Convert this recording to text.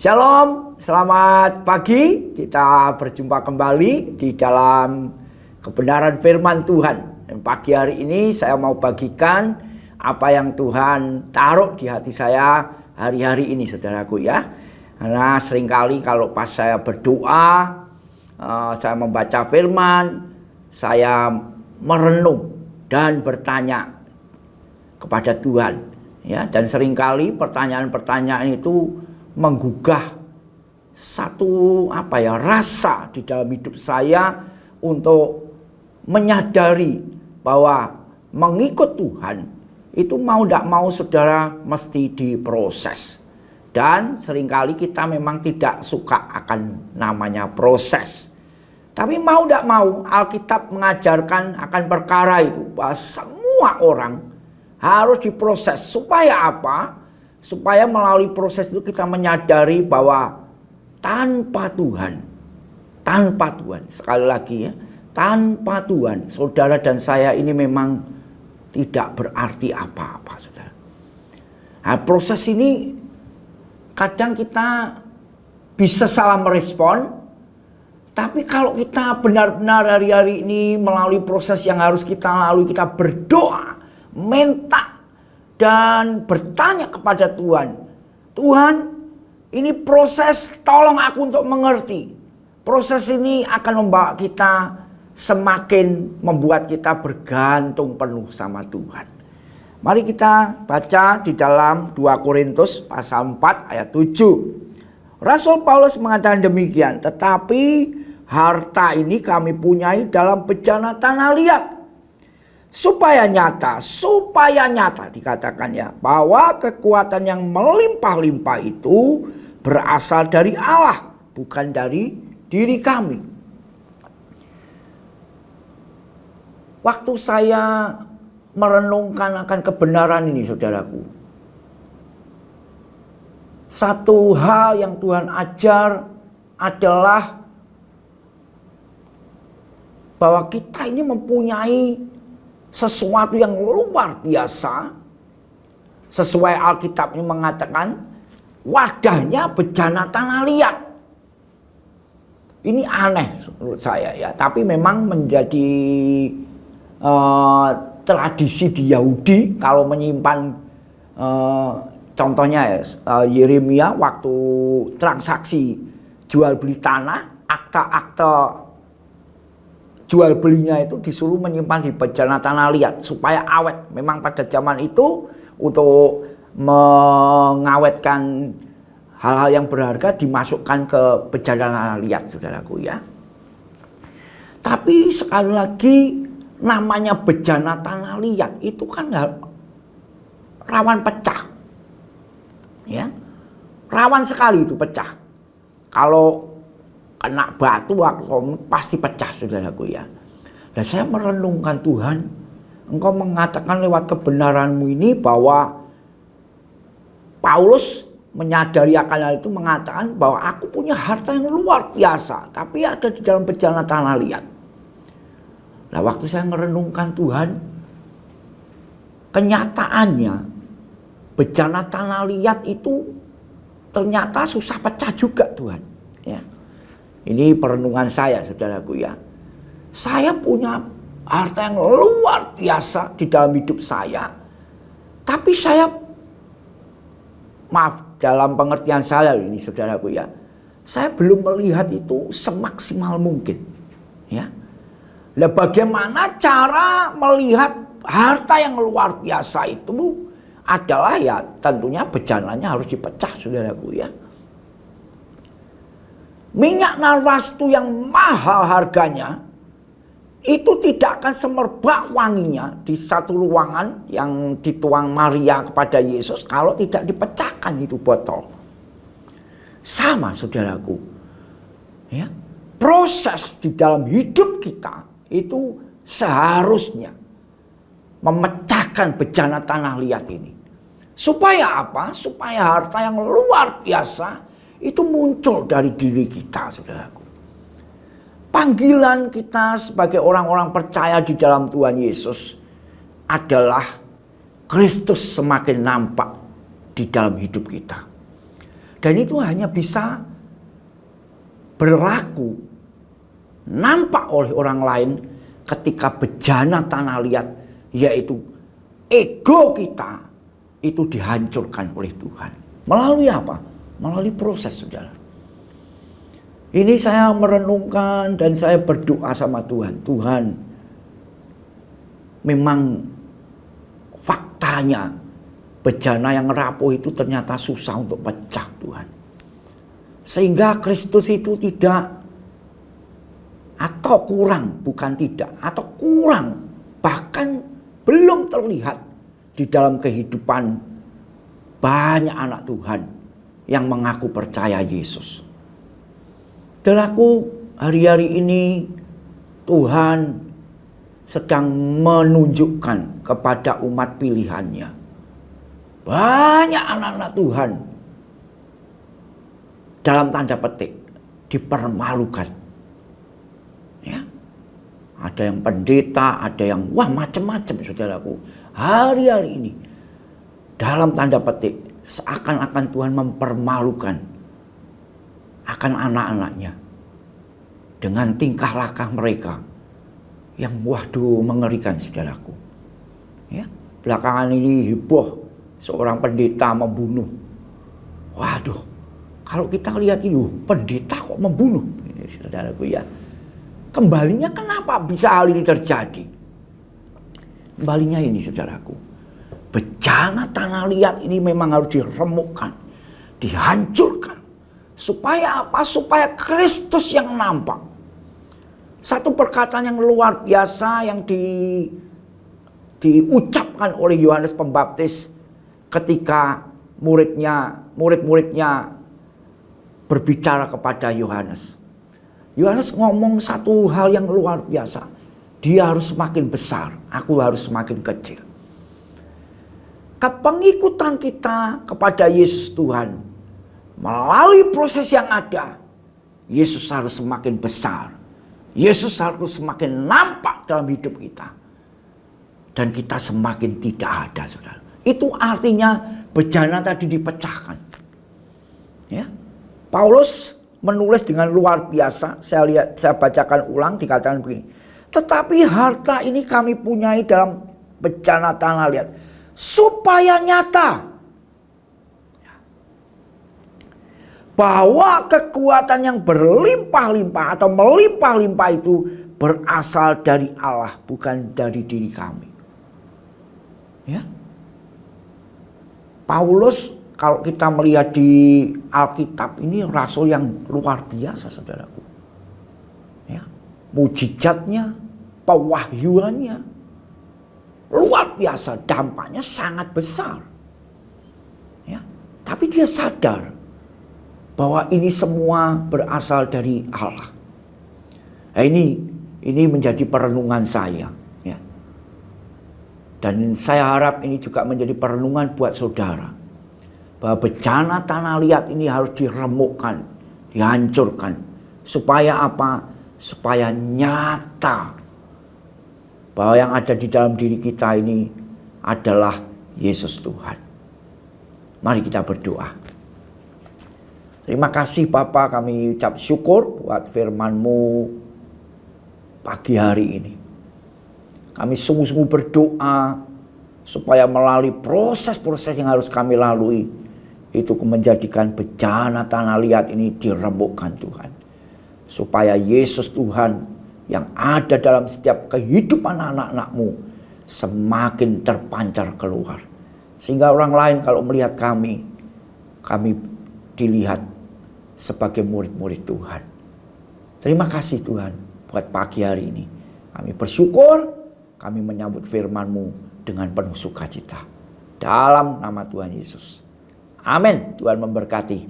Shalom, selamat pagi. Kita berjumpa kembali di dalam kebenaran firman Tuhan. Dan pagi hari ini saya mau bagikan apa yang Tuhan taruh di hati saya hari-hari ini, saudaraku ya. Karena seringkali kalau pas saya berdoa, saya membaca firman, saya merenung dan bertanya kepada Tuhan. Ya, dan seringkali pertanyaan-pertanyaan itu menggugah satu rasa di dalam hidup saya untuk menyadari bahwa mengikut Tuhan itu mau tidak mau saudara mesti diproses. Dan seringkali kita memang tidak suka akan namanya proses. Tapi mau tidak mau Alkitab mengajarkan akan perkara itu, bahwa semua orang harus diproses. Supaya apa? Supaya melalui proses itu kita menyadari bahwa tanpa Tuhan, sekali lagi ya, tanpa Tuhan, saudara dan saya ini memang tidak berarti apa-apa, saudara. Nah, proses ini kadang kita bisa salah merespon, tapi kalau kita benar-benar hari-hari ini melalui proses yang harus kita lalui, kita berdoa, minta, dan bertanya kepada Tuhan. Tuhan, ini proses, tolong aku untuk mengerti. Proses ini akan membawa kita semakin membuat kita bergantung penuh sama Tuhan. Mari kita baca di dalam 2 Korintus pasal 4 ayat 7. Rasul Paulus mengatakan demikian, tetapi harta ini kami punyai dalam bejana tanah liat. Supaya nyata dikatakan ya, bahwa kekuatan yang melimpah-limpah itu berasal dari Allah, bukan dari diri kami. Waktu saya merenungkan akan kebenaran ini, saudaraku, satu hal yang Tuhan ajar adalah bahwa kita ini mempunyai sesuatu yang luar biasa. Sesuai Alkitab ini mengatakan wadahnya bejana tanah liat. Ini aneh menurut saya ya, tapi memang menjadi tradisi di Yahudi kalau menyimpan contohnya ya, Yeremia waktu transaksi jual beli tanah, akta-akta jual belinya itu disuruh menyimpan di bejana tanah liat supaya awet. Memang pada zaman itu untuk mengawetkan hal-hal yang berharga dimasukkan ke bejana tanah liat, saudaraku ya. Tapi sekali lagi namanya bejana tanah liat itu kan rawan pecah. Ya. Rawan sekali itu pecah. Kalau kena batu pasti pecah, saudaraku ya. Dan saya merenungkan, Tuhan, Engkau mengatakan lewat kebenaran-Mu ini bahwa Paulus menyadari akan hal itu, mengatakan bahwa aku punya harta yang luar biasa, tapi ada di dalam bejana tanah liat. Nah, waktu saya merenungkan, Tuhan, kenyataannya bejana tanah liat itu ternyata susah pecah juga, Tuhan. Ya. Ini perenungan saya, saudaraku ya. Saya punya harta yang luar biasa di dalam hidup saya. Tapi saya, maaf dalam pengertian saya ini, saudaraku ya, saya belum melihat itu semaksimal mungkin. Ya. Nah, bagaimana cara melihat harta yang luar biasa itu adalah ya tentunya bejananya harus dipecah, saudaraku ya. Minyak narwastu yang mahal harganya itu tidak akan semerbak wanginya di satu ruangan yang dituang Maria kepada Yesus kalau tidak dipecahkan itu botol. Sama, saudaraku. Ya. Proses di dalam hidup kita itu seharusnya memecahkan bejana tanah liat ini. Supaya apa? Supaya harta yang luar biasa itu muncul dari diri kita, saudaraku. Panggilan kita sebagai orang-orang percaya di dalam Tuhan Yesus adalah Kristus semakin nampak di dalam hidup kita. Dan itu hanya bisa berlaku, nampak oleh orang lain ketika bejana tanah liat, yaitu ego kita itu dihancurkan oleh Tuhan. Melalui apa? Melalui proses, saudara. Ini saya merenungkan dan saya berdoa sama Tuhan. Tuhan, memang faktanya bejana yang rapuh itu ternyata susah untuk pecah, Tuhan. Sehingga Kristus itu tidak, atau kurang, bukan tidak, atau kurang, bahkan belum terlihat di dalam kehidupan banyak anak Tuhan yang mengaku percaya Yesus. Saudaraku, hari-hari ini Tuhan sedang menunjukkan kepada umat pilihannya. Banyak anak-anak Tuhan dalam tanda petik dipermalukan. Ya. Ada yang pendeta, ada yang macam-macam, saudaraku. Hari-hari ini dalam tanda petik seakan-akan Tuhan mempermalukan akan anak-anaknya dengan tingkah laku mereka yang mengerikan, saudaraku. Ya, belakangan ini heboh seorang pendeta membunuh. Waduh, kalau kita lihat ini, pendeta kok membunuh, saudaraku ya. Kembalinya kenapa bisa hal ini terjadi? Kembalinya ini, saudaraku, bejana tanah liat ini memang harus diremukkan, dihancurkan. Supaya apa? Supaya Kristus yang nampak. Satu perkataan yang luar biasa yang diucapkan oleh Yohanes Pembaptis ketika murid-muridnya berbicara kepada Yohanes. Yohanes ngomong satu hal yang luar biasa. Dia harus semakin besar, aku harus semakin kecil. Kepengikutan kita kepada Yesus Tuhan, melalui proses yang ada, Yesus harus semakin besar. Yesus harus semakin nampak dalam hidup kita. Dan kita semakin tidak ada, saudara. Itu artinya bejana tadi dipecahkan. Ya. Paulus menulis dengan luar biasa. Saya bacakan ulang, dikatakan begini. Tetapi harta ini kami punyai dalam bejana tanah liat, supaya nyata bahwa kekuatan yang berlimpah-limpah atau melimpah-limpah itu berasal dari Allah, bukan dari diri kami. Ya. Paulus, kalau kita melihat di Alkitab, ini rasul yang luar biasa, saudaraku. Ya. Mujizatnya, pewahyuannya luar biasa, dampaknya sangat besar. Ya. Tapi dia sadar bahwa ini semua berasal dari Allah. Nah, ini menjadi perenungan saya, ya. Dan saya harap ini juga menjadi perenungan buat saudara, bahwa bejana tanah liat ini harus diremukkan, dihancurkan, supaya apa? Supaya nyata bahwa yang ada di dalam diri kita ini adalah Yesus Tuhan. Mari kita berdoa. Terima kasih Bapa, kami ucap syukur buat firman-Mu pagi hari ini. Kami sungguh-sungguh berdoa supaya melalui proses-proses yang harus kami lalui, itu menjadikan bejana tanah liat ini diremukkan, Tuhan. Supaya Yesus Tuhan yang ada dalam setiap kehidupan anak-anak-Mu semakin terpancar keluar. Sehingga orang lain kalau melihat kami dilihat sebagai murid-murid Tuhan. Terima kasih Tuhan buat pagi hari ini. Kami bersyukur, kami menyambut firman-Mu dengan penuh sukacita. Dalam nama Tuhan Yesus. Amin. Tuhan memberkati.